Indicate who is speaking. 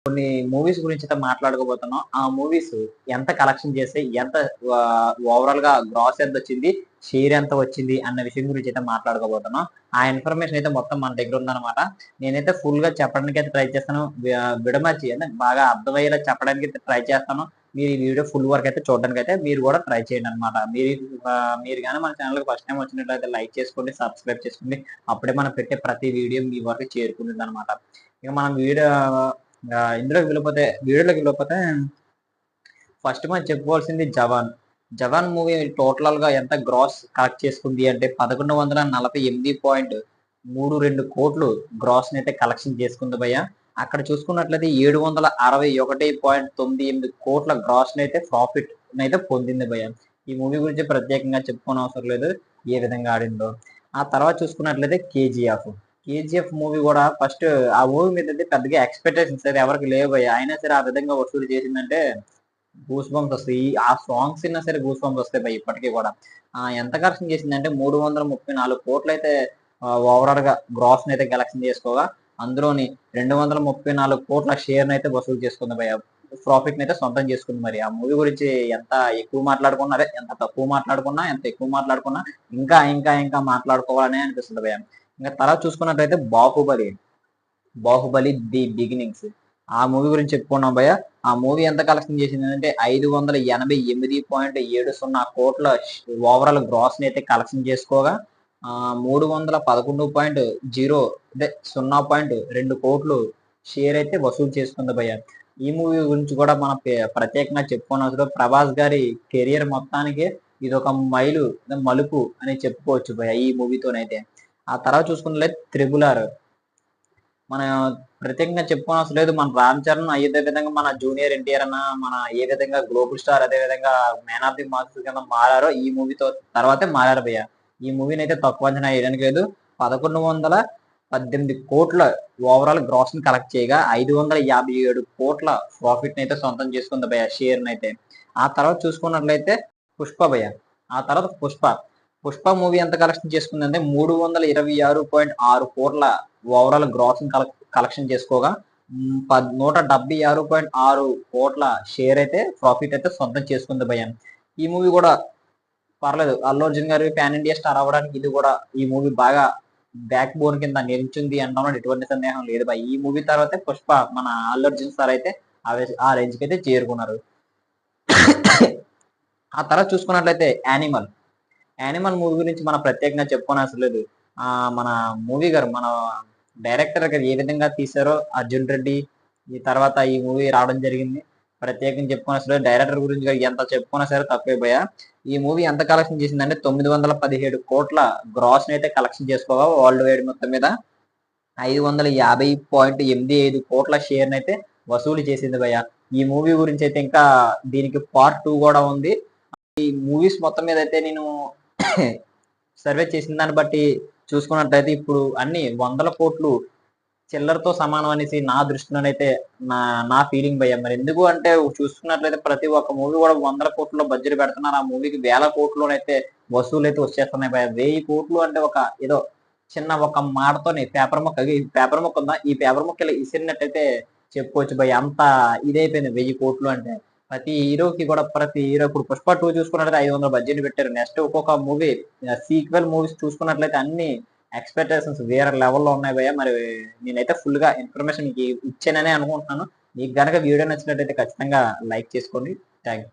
Speaker 1: కొన్ని మూవీస్ గురించి అయితే మాట్లాడుకోబోతున్నాం. ఆ మూవీస్ ఎంత కలెక్షన్ చేసాయి? ఎంత ఓవరాల్‌గా గ్రాస్ ఎంతొచ్చింది? షేర్ ఎంత వచ్చింది? అన్న విషయం గురించి అయితే మాట్లాడుకోబోతున్నాం. ఆ ఇన్ఫర్మేషన్ అయితే మొత్తం మన దగ్గర ఉందనమాట. నేనైతే ఫుల్‌గా చెప్పడానికైతే ట్రై చేస్తాను. విడమర్చి అంటే బాగా అర్థమయ్యేలా చెప్పడానికైతే ట్రై చేస్తాను. మీరు ఈ వీడియో ఫుల్ వరకు అయితే చూడడానికైతే మీరు కూడా ట్రై చేయండనమాట. మీరు గాని మన ఛానెల్‌కి ఫస్ట్ టైమ్ వచ్చినట్లయితే లైక్ చేసుకోండి, సబ్స్క్రైబ్ చేసుకోండి. అప్పుడే మనం పెట్టే ప్రతి వీడియో మీ వరకు చేరుకుంటుందనమాట. ఇక మనం వీడియోలోకి వెళ్ళిపోతే ఫస్ట్ మనం చెప్పుకోవాల్సింది 'జవాన్'. 'జవాన్' మూవీ టోటల్‌గా ఎంత గ్రాస్ కలెక్ట్ చేసుకుంది అంటే 1148.32 కోట్లు గ్రాస్‌నైతే కలెక్షన్ చేసుకుంది భయ్య. అక్కడ చూసుకున్నట్లయితే 761.98 కోట్ల గ్రాస్‌నైతే ప్రాఫిట్‌నైతే పొందింది భయ్య. ఈ మూవీ గురించి ప్రత్యేకంగా చెప్పుకోనవసరం లేదు. ఏ విధంగా ఆడిందో. ఆ తర్వాత చూసుకున్నట్లయితే 'కేజీఎఫ్'. 'కేజీఎఫ్' మూవీ గూడా ఫస్ట్ ఆ మూవీ మీదైతే పెద్దగా ఎక్స్‌పెక్టేషన్స్ అయితే ఎవరికీ లేవు భయ్య. అయినా సరే ఆ విధంగా వసూలు చేసిందంటే గూస్ బంప్స్ వస్తాయి. ఆ సాంగ్స్ ఇన్నా సరే గూస్ బంప్స్ వస్తాయి భయ్ ఇప్పటికి కూడా. ఎంత కలెక్షన్ చేసిందంటే 334 కోట్లయితే ఓవరాల్‌గా గ్రాస్‌నైతే కలెక్షన్ చేసుకోగా, అందులోని 234 కోట్ల షేర్‌నైతే వసూలు చేసుకుంది భయ్య. ప్రాఫిట్‌నైతే సొంతం చేసుకుంది మరి. ఆ మూవీ గురించి ఎంత ఎక్కువ మాట్లాడుకున్నా అదే ఎంత తక్కువ మాట్లాడుకున్నా, ఎంత ఎక్కువ మాట్లాడుకున్నా ఇంకా మాట్లాడుకోవాలనే అనిపిస్తుంది భయ్య. ఇంక తర్వాత చూసుకున్నట్లయితే 'బాహుబలి ది బిగినింగ్స్'. ఆ మూవీ గురించి చెప్పుకున్నాం భయ్య. ఆ మూవీ ఎంత కలెక్షన్ చేసిందంటే 588.70 కోట్ల ఓవరాల్ గ్రాస్‌ని అయితే కలెక్షన్ చేసుకోగా 311.0 అదే 0.2 కోట్లు షేర్ అయితే వసూలు చేసుకుంది భయ్య. ఈ మూవీ గురించి కూడా మనం ప్రత్యేకంగా చెప్పుకోనవసరం. ప్రభాస్ గారి కెరియర్ మొత్తానికే ఇదొక మలుపు అని చెప్పుకోవచ్చు భయ్య ఈ మూవీతోనైతే. ఆ తర్వాత చూసుకున్నట్లయితే 'త్రిబుల్ ఆర్'. మన ప్రత్యేకంగా చెప్పుకోనవసరం లేదు. మన 'రామ్ చరణ్' అదే విధంగా మన జూనియర్ ఎన్టీఆర్ అన్న మన ఏ విధంగా గ్లోబల్ స్టార్ అదే విధంగా మ్యాన్ ఆఫ్ ది మాస్ కింద మారారో ఈ మూవీతో తర్వాతే మారారు భయ్య. ఈ మూవీనైతే తక్కువ అంచనా వేయడానికి లేదు. 1118 కోట్ల ఓవరాల్ గ్రాస్‌ని కలెక్ట్ చేయగా 557 కోట్ల ప్రాఫిట్‌నైతే సొంతం చేసుకుంది భయ్య షేర్‌నైతే. ఆ తర్వాత చూసుకున్నట్లయితే 'పుష్ప' భయ్య. ఆ తర్వాత 'పుష్ప' మూవీ ఎంత కలెక్షన్ చేసుకుందంటే 326.6 కోట్ల ఓవరాల్ గ్రాస్ కలెక్షన్ చేసుకోగా 176.6 కోట్ల షేర్ అయితే ప్రాఫిట్ అయితే సొంతం చేసుకుంది భయ్య. ఈ మూవీ కూడా పర్లేదు. అల్లు అర్జున్ గారు పాన్ ఇండియా స్టార్ అవ్వడానికి ఇది కూడా ఈ మూవీ బాగా బ్యాక్ బోన్ కింద నిలిచింది అనడంలో ఎటువంటి సందేహం లేదు భయ్య. ఈ మూవీ తర్వాతే 'పుష్ప' మన అల్లు అర్జున్ సార్ అయితే ఆ రేంజ్‌కి అయితే చేరుకున్నారు. ఆ తర్వాత చూసుకున్నట్లయితే 'యానిమల్' మూవీ గురించి మనం ప్రత్యేకంగా చెప్పుకోనవసరం లేదు. మన మన డైరెక్టర్ గారు ఏ విధంగా తీశారో 'అర్జున్ రెడ్డి' ఈ తర్వాత ఈ మూవీ రావడం జరిగింది. ప్రత్యేకంగా చెప్పుకోనవసరం లేదు. డైరెక్టర్ గురించి ఎంత చెప్పుకున్నా సరే తక్కువే భయ్య. ఈ మూవీ ఎంత కలెక్షన్ చేసిందంటే 917 కోట్ల గ్రాస్‌నైతే కలెక్షన్ చేసుకోగా వరల్డ్ వైడ్ మొత్తం మీద 550.85 కోట్ల షేర్‌నైతే వసూలు చేసింది భయ్య. ఈ మూవీ గురించి అయితే ఇంకా దీనికి పార్ట్ 2 కూడా ఉంది. ఈ మూవీస్ మొత్తం మీద అయితే నేను సర్వే చేసిన దాన్ని బట్టి చూసుకున్నట్లయితే ఇప్పుడు అన్ని 100 కోట్లు చిల్లరతో సమానం అనేసి నా దృష్టిలోనైతే నా నా ఫీలింగ్ భయ్య. మరి ఎందుకు అంటే చూసుకున్నట్లయితే ప్రతి ఒక్క మూవీ కూడా 100 కోట్లలో బడ్జెట్ పెడుతున్నారు. ఆ మూవీకి వేల కోట్లోనైతే వసూలైతే వచ్చేస్తున్నాయి భయ్య. 1000 కోట్లు అంటే ఒక ఏదో చిన్న ఒక మాటతోని పేపర్ ముక్క ఉందా? ఈ పేపర్ ముక్క ఇలా ఇసిరినట్టయితే చెప్పుకోవచ్చు భయ్య. అంత ఇదైపోయింది 1000 కోట్లు అంటే. ప్రతి హీరో ఇప్పుడు 'పుష్ప 2' చూసుకున్నట్లయితే 500 బడ్జెట్ పెట్టారు. నెక్స్ట్ ఒక్కొక్క మూవీ సీక్వెల్ మూవీస్ చూసుకున్నట్లయితే అన్ని ఎక్స్‌పెక్టేషన్స్ వేరే లెవెల్‌లో ఉన్నాయి భయ్య. మరి నేనైతే ఫుల్‌గా ఇన్ఫర్మేషన్ మీకు ఇచ్చాననే అనుకుంటున్నాను. మీకు గనక వీడియో నచ్చినట్టయితే ఖచ్చితంగా లైక్ చేసుకోండి. Thank you.